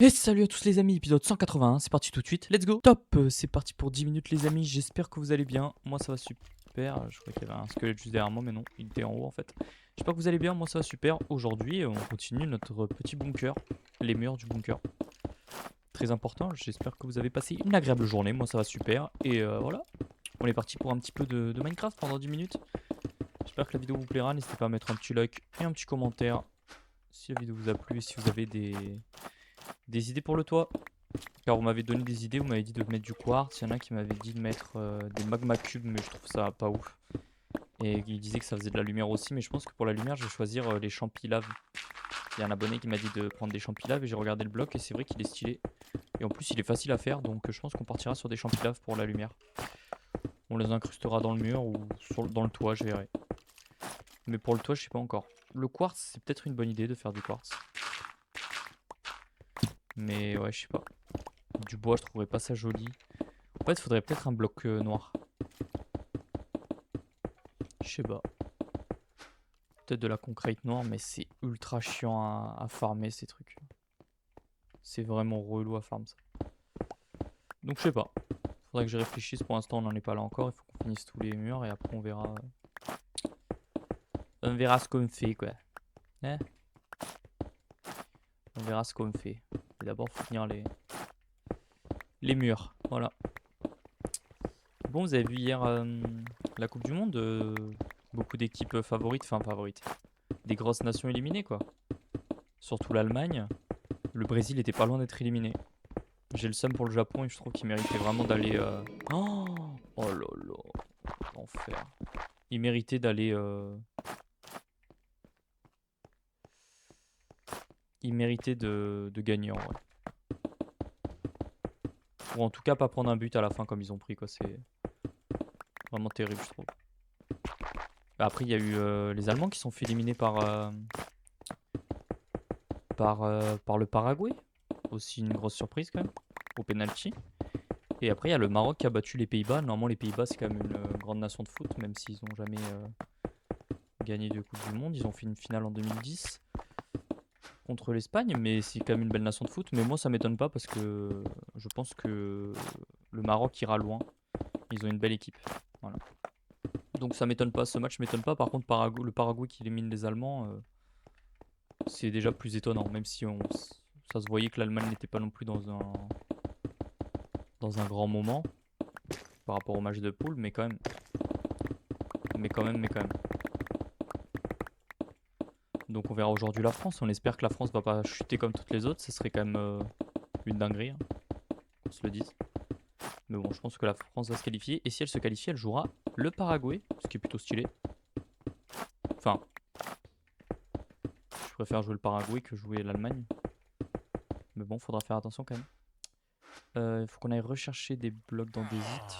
Et salut à tous les amis, épisode 181, c'est parti tout de suite, let's go. Top, c'est parti pour 10 minutes les amis, j'espère que vous allez bien, moi ça va super, je crois qu'il y avait un squelette juste derrière moi mais non, il était en haut en fait. J'espère que vous allez bien, moi ça va super, aujourd'hui on continue notre petit bunker, les murs du bunker. Très important, j'espère que vous avez passé une agréable journée, moi ça va super, et voilà. On est parti pour un petit peu de Minecraft pendant 10 minutes. J'espère que la vidéo vous plaira, n'hésitez pas à mettre un petit like et un petit commentaire si la vidéo vous a plu et si vous avez des idées pour le toit. Car vous m'avez donné des idées, vous m'avez dit de mettre du quartz, il y en a qui m'avaient dit de mettre des magma cubes, mais je trouve ça pas ouf. Et il disait que ça faisait de la lumière aussi, mais je pense que pour la lumière, je vais choisir les champis lave. Il y a un abonné qui m'a dit de prendre des champis lave et j'ai regardé le bloc et c'est vrai qu'il est stylé. Et en plus, il est facile à faire, donc je pense qu'on partira sur des champis lave pour la lumière. On les incrustera dans le mur ou dans le toit, je verrai. Mais pour le toit, je sais pas encore. Le quartz, c'est peut-être une bonne idée de faire du quartz. Mais ouais, je sais pas. Du bois, je trouverais pas ça joli. En fait, il faudrait peut-être un bloc noir. Je sais pas. Peut-être de la concrete noire, mais c'est ultra chiant à farmer ces trucs. C'est vraiment relou à farm ça. Donc je sais pas. Faudrait que je réfléchisse. Pour l'instant, on n'en est pas là encore. Il faut qu'on finisse tous les murs et après on verra. On verra ce qu'on fait quoi. Hein? On verra ce qu'on fait. Et d'abord, faut finir les murs. Voilà. Bon, vous avez vu hier la Coupe du Monde. Beaucoup d'équipes favorites. Enfin, favorites. Des grosses nations éliminées quoi. Surtout l'Allemagne. Le Brésil était pas loin d'être éliminé. J'ai le seum pour le Japon et je trouve qu'il méritait vraiment d'aller. Oh, oh là là, l'enfer. Il méritait d'aller. Il méritait de gagner en vrai. Ou en tout cas pas prendre un but à la fin comme ils ont pris quoi. C'est vraiment terrible je trouve. Après il y a eu les Allemands qui sont fait éliminer par le Paraguay. Aussi une grosse surprise quand même. Au penalty. Et après il y a le Maroc qui a battu les Pays-Bas. Normalement les Pays-Bas c'est quand même une grande nation de foot. Même s'ils n'ont jamais gagné de Coupe du Monde. Ils ont fait une finale en 2010 contre l'Espagne, mais c'est quand même une belle nation de foot. Mais moi, ça m'étonne pas parce que je pense que le Maroc ira loin. Ils ont une belle équipe. Voilà. Donc ça m'étonne pas, ce match m'étonne pas. Par contre, le Paraguay qui élimine les Allemands, c'est déjà plus étonnant. Même si ça se voyait que l'Allemagne n'était pas non plus dans un grand moment par rapport au match de poule, mais quand même. Mais quand même. Donc on verra aujourd'hui la France. On espère que la France va pas chuter comme toutes les autres. Ce serait quand même une dinguerie, hein, qu'on se le dise. Mais bon, je pense que la France va se qualifier. Et si elle se qualifie, elle jouera le Paraguay, ce qui est plutôt stylé. Enfin, je préfère jouer le Paraguay que jouer l'Allemagne. Mais bon, faudra faire attention quand même. Il faut qu'on aille rechercher des blocs d'andésite.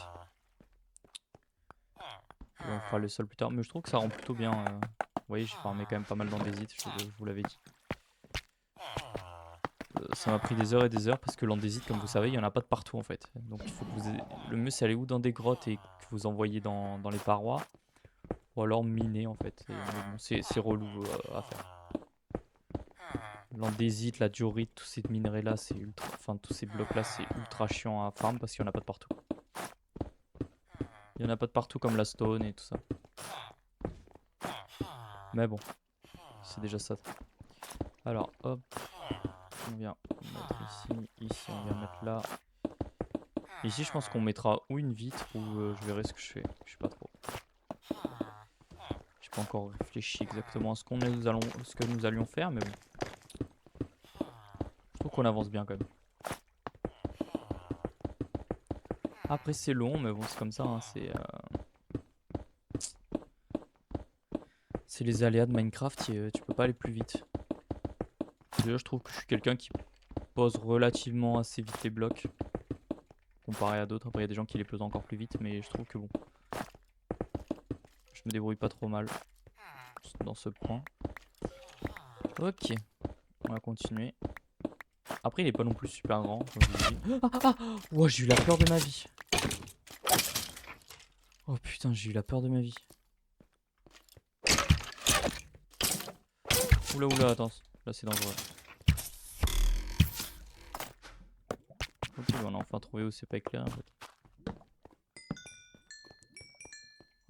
Et on fera le sol plus tard. Mais je trouve que ça rend plutôt bien. Vous voyez, j'ai farmé quand même pas mal d'andésite, je vous l'avais dit. Ça m'a pris des heures et des heures parce que l'andésite, comme vous savez, il n'y en a pas de partout en fait. Donc il faut que vous... Le mieux c'est aller ou dans des grottes et que vous envoyez dans les parois. Ou alors miner en fait. Bon, c'est relou à faire. L'andésite, la diorite, tous ces minerais là, c'est ultra. Enfin, tous ces blocs là, c'est ultra chiant à farm parce qu'il n'y en a pas de partout. Il n'y en a pas de partout comme la stone et tout ça. Mais bon, c'est déjà ça. Alors, hop. On vient mettre ici. Ici, on vient mettre là. Ici, je pense qu'on mettra ou une vitre ou je verrai ce que je fais. Je sais pas trop. J'ai pas encore réfléchi exactement à ce que nous allions faire, mais bon. Je trouve qu'on avance bien quand même. Après c'est long, mais bon c'est comme ça, hein, c'est les aléas de Minecraft, tu peux pas aller plus vite. Déjà je trouve que je suis quelqu'un qui pose relativement assez vite les blocs, comparé à d'autres. Après il y a des gens qui les posent encore plus vite, mais je trouve que bon, je me débrouille pas trop mal dans ce point. Ok, on va continuer. Après il est pas non plus super grand, comme je vous dis. Ouah, j'ai eu la peur de ma vie. Oh putain, j'ai eu la peur de ma vie. Oula, attends, là c'est dangereux. Ok, on a enfin trouvé où c'est pas éclairé en fait.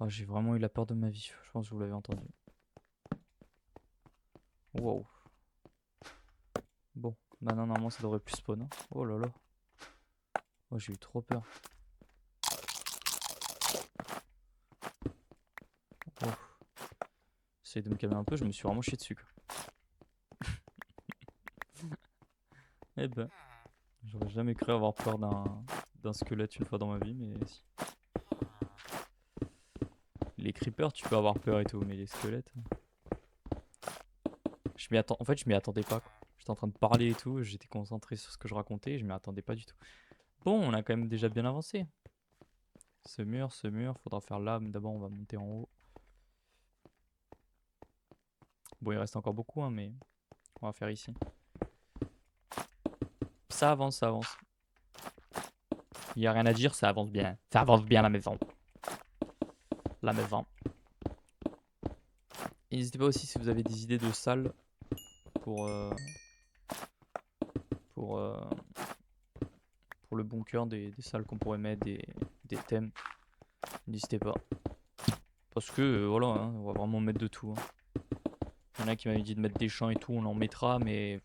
Oh, j'ai vraiment eu la peur de ma vie, je pense que vous l'avez entendu. Wow. Bon, bah non, normalement ça devrait plus spawn. Hein. Oh là là. Oh, j'ai eu trop peur. Oh. J'essaie de me calmer un peu, je me suis vraiment chié dessus quoi. Eh ben, j'aurais jamais cru avoir peur d'un squelette une fois dans ma vie, mais si. Les creepers, tu peux avoir peur et tout, mais les squelettes. En fait, je m'y attendais pas. Quoi. J'étais en train de parler et tout, j'étais concentré sur ce que je racontais, et je m'y attendais pas du tout. Bon, on a quand même déjà bien avancé. Ce mur, faudra faire là, mais d'abord on va monter en haut. Bon, il reste encore beaucoup, hein, mais on va faire ici. Ça avance, ça avance. Il n'y a rien à dire, ça avance bien. Ça avance bien la maison. La maison. N'hésitez pas aussi si vous avez des idées de salles pour, pour, euh, pour le bunker, des salles qu'on pourrait mettre, des thèmes. N'hésitez pas. Parce que voilà, hein, on va vraiment mettre de tout. Hein. Il y en a qui m'avaient dit de mettre des champs et tout, on en mettra, mais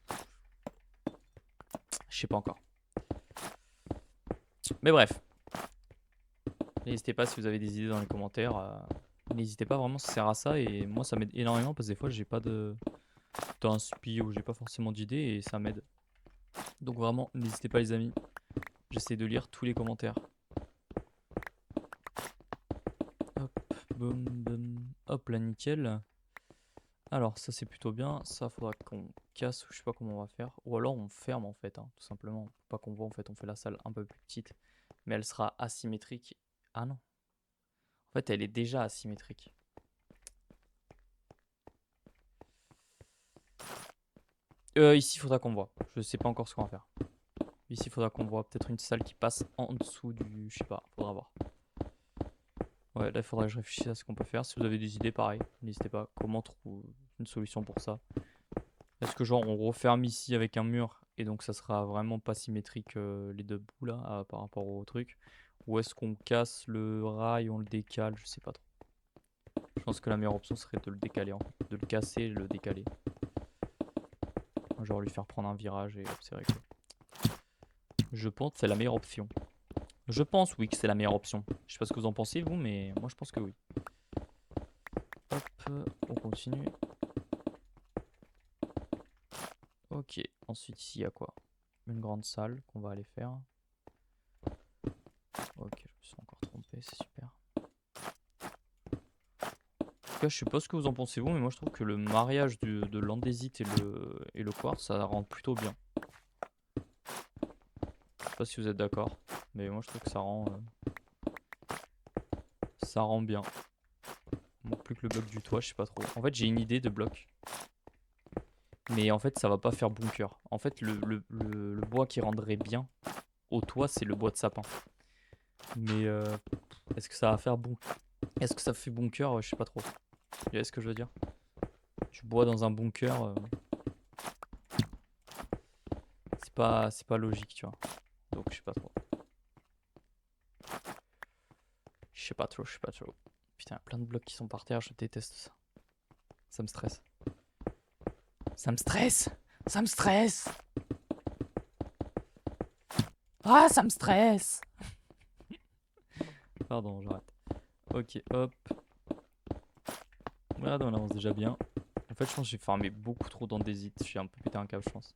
je sais pas encore. Mais bref. N'hésitez pas si vous avez des idées dans les commentaires. N'hésitez pas, vraiment, ça sert à ça. Et moi, ça m'aide énormément parce que des fois, j'ai pas d'inspi ou j'ai pas forcément d'idées et ça m'aide. Donc vraiment, n'hésitez pas les amis. J'essaie de lire tous les commentaires. Hop, boum, boum. Hop là, nickel. Alors ça c'est plutôt bien. Ça faudra qu'on casse ou je sais pas comment on va faire. Ou alors on ferme en fait, hein, tout simplement. Faut pas qu'on voit en fait, on fait la salle un peu plus petite. Mais elle sera asymétrique. Ah non. En fait elle est déjà asymétrique. Ici il faudra qu'on voit. Je sais pas encore ce qu'on va faire. Ici il faudra qu'on voit peut-être une salle qui passe en dessous du... Je sais pas, faudra voir. Ouais, là il faudra que je réfléchisse à ce qu'on peut faire. Si vous avez des idées, pareil, n'hésitez pas. Comment trouver une solution pour ça? Est-ce que genre on referme ici avec un mur et donc ça sera vraiment pas symétrique les deux bouts là par rapport au truc? Ou est-ce qu'on casse le rail, on le décale? Je sais pas trop. Je pense que la meilleure option serait de le décaler, de le casser et le décaler. Genre lui faire prendre un virage et hop, c'est réglé. Je pense que c'est la meilleure option. Je pense oui que c'est la meilleure option. Je sais pas ce que vous en pensez vous, mais moi je pense que oui. Hop, on continue. Ok, ensuite ici il y a quoi? Une grande salle qu'on va aller faire. Ok, je me suis encore trompé, c'est super. En tout cas, je sais pas ce que vous en pensez vous, mais moi je trouve que le mariage de l'andésite et le quartz, ça rend plutôt bien. Je sais pas si vous êtes d'accord, mais moi je trouve que ça rend bien. Il manque plus que le bloc du toit, je sais pas trop. En fait, j'ai une idée de bloc. Mais en fait, ça va pas faire bunker. En fait, le bois qui rendrait bien au toit, c'est le bois de sapin. Mais est-ce que ça va faire bon? Est-ce que ça fait bunker? Je sais pas trop. Vous voyez ce que je veux dire? Du bois dans un bunker, c'est pas logique, tu vois. Donc je sais pas trop. Je sais pas trop, je sais pas trop. Putain, y a plein de blocs qui sont par terre, je déteste ça. Ça me stresse. Ça me stresse! Ça me stresse! Ah, ça me stresse! Pardon, j'arrête. Ok, hop. Voilà, on avance déjà bien. En fait, je pense que j'ai farmé beaucoup trop d'andésite. J'ai un peu pété un câble, je pense.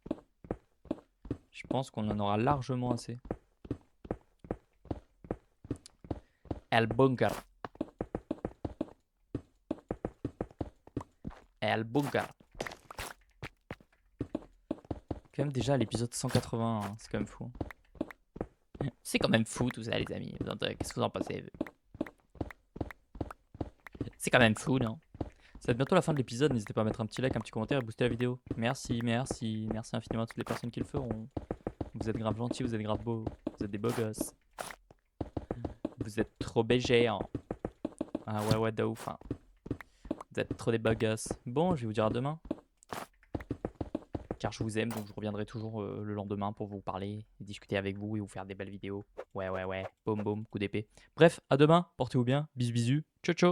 Je pense qu'on en aura largement assez. El bunker. El bunker. Quand même déjà à l'épisode 180, hein, c'est quand même fou. C'est quand même fou tout ça les amis. Qu'est-ce que vous en pensez? C'est quand même fou, non? Ça va être bientôt la fin de l'épisode, n'hésitez pas à mettre un petit like, un petit commentaire et booster la vidéo. Merci, merci, merci infiniment à toutes les personnes qui le feront. Vous êtes grave gentils, vous êtes grave beaux, vous êtes des beaux gosses. Vous êtes trop BG, hein. Ah ouais, ouais, de ouf, hein. Vous êtes trop des beaux gosses. Bon, je vais vous dire à demain. car je vous aime, donc je reviendrai toujours le lendemain pour vous parler, discuter avec vous et vous faire des belles vidéos. Ouais, boum, boum, coup d'épée. Bref, à demain, portez-vous bien, bisous, bisous, ciao, ciao.